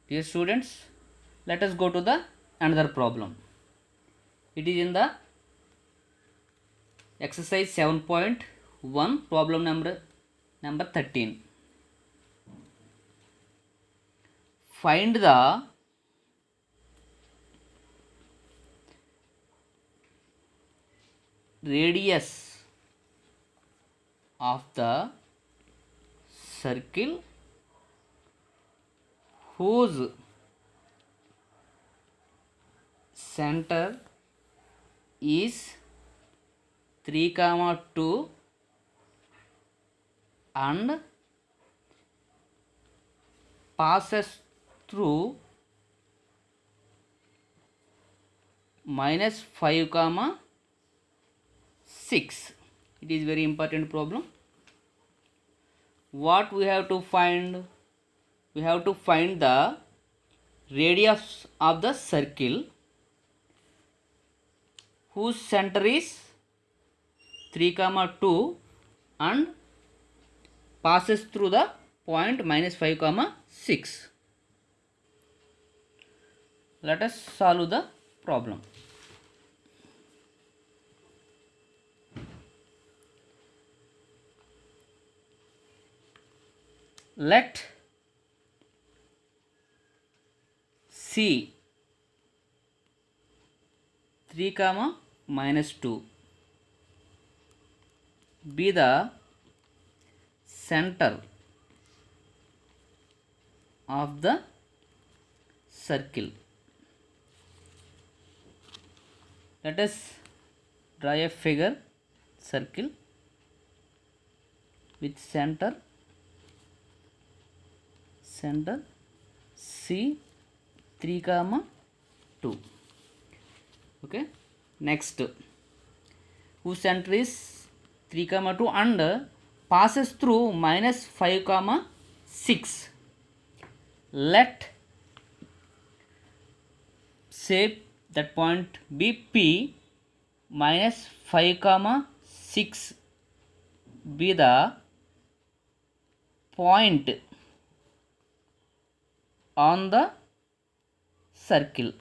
Dear students, let us go to the another problem. It is in the exercise 7.1, problem number 13. Find the radius of the circle whose center is 3, 2 and passes through -5, 6. It is very important problem. What we have to find? We have to find the radius of the circle whose center is 3, 2 and passes through the point -5, 6. Let us solve the problem. Let C 3, -2 be the center of the circle. Let us draw a figure circle with center C 3, 2. Okay, next whose center is 3, 2 and passes through -5, 6. Let say that point be P, -5, 6 be the point on the circle.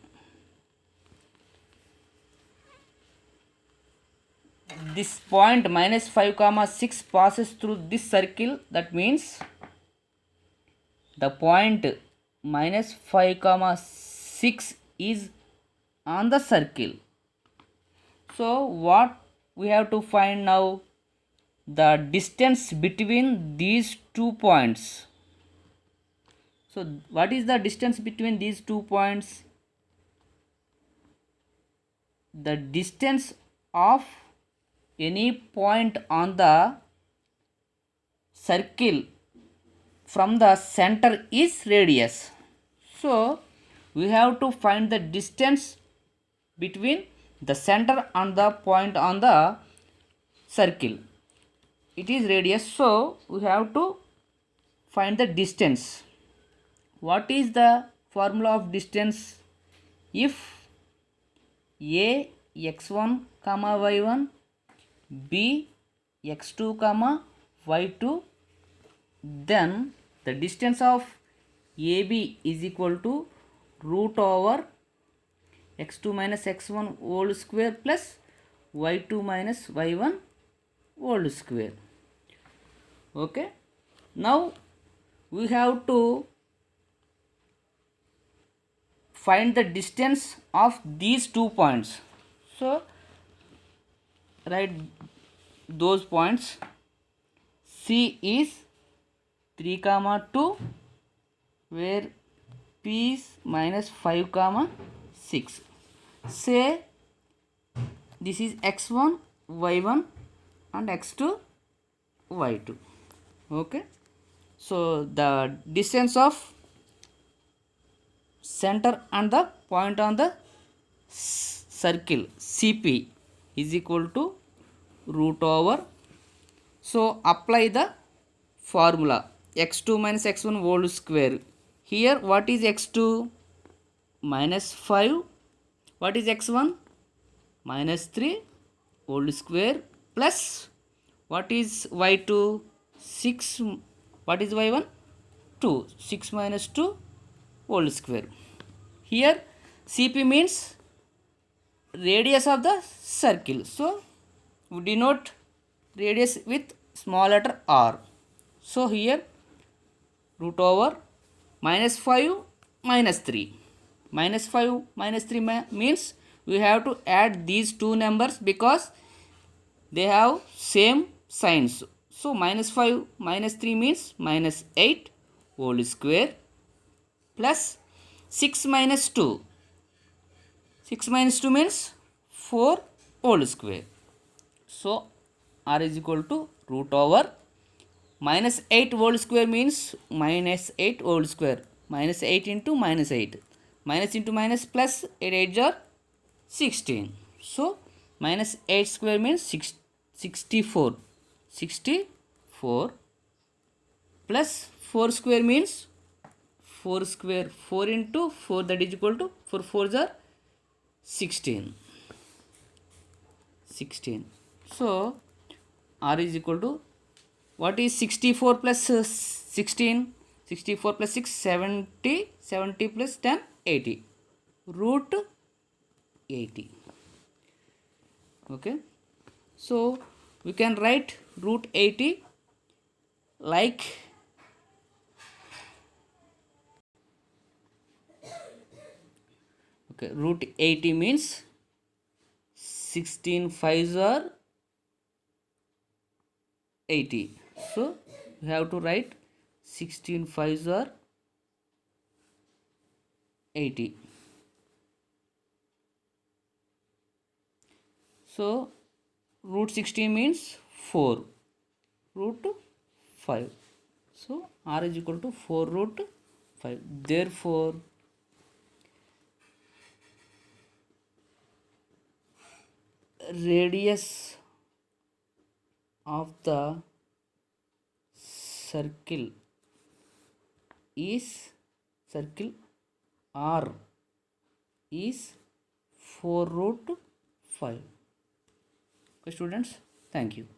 This point -5, 6 passes through this circle. That means the point -5, 6 is on the circle. So what we have to find now? The distance between these 2 points. So what is the distance between these 2 points? The distance of any point on the circle from the center is radius. So we have to find the distance between the center and the point on the circle. It is radius, so we have to find the distance. What is the formula of distance? If A x1, y1, B x2, y2, then the distance of AB is equal to root over x2 minus x1 whole square plus y2 minus y1 whole square. Okay, now we have to find the distance of these 2 points. So write those points. C is 3, 2 where P is -5, 6. Say this is x1, y1 and x2, y2. Okay, so the distance of center and the point on the circle CP is equal to root over. So apply the formula x2 minus x1 whole square. Here what is x2? -5. What is x1? -3 whole square plus what is y2? 6. What is y1? 2. 6 minus 2 whole square. Here CP means radius of the circle. So we denote radius with small letter r. So here root over minus 5 minus 3. Minus 5 minus 3 means we have to add these two numbers because they have same signs. So minus 5 minus 3 means minus 8 whole square plus 6 minus 2. 6 minus 2 means 4 whole square. So r is equal to root over minus 8 whole square means minus 8 whole square. Minus 8 into minus 8. Minus into minus plus 8 8 are 16. So minus 8 square means 64. 64 plus 4 square means 4 square. 4 into 4, that is equal to 4 4s are 16. 16. So r is equal to, what is 64 plus 16? 64 plus 6 70. 70 plus 10 80. Root 80. Okay. So we can write root 80 like root 80 means 16 5s are 80. So we have to write 16 5s are 80. So root 16 means 4 root 5. So r is equal to 4 root 5. Therefore radius of the circle r is 4 root 5. Okay students, thank you.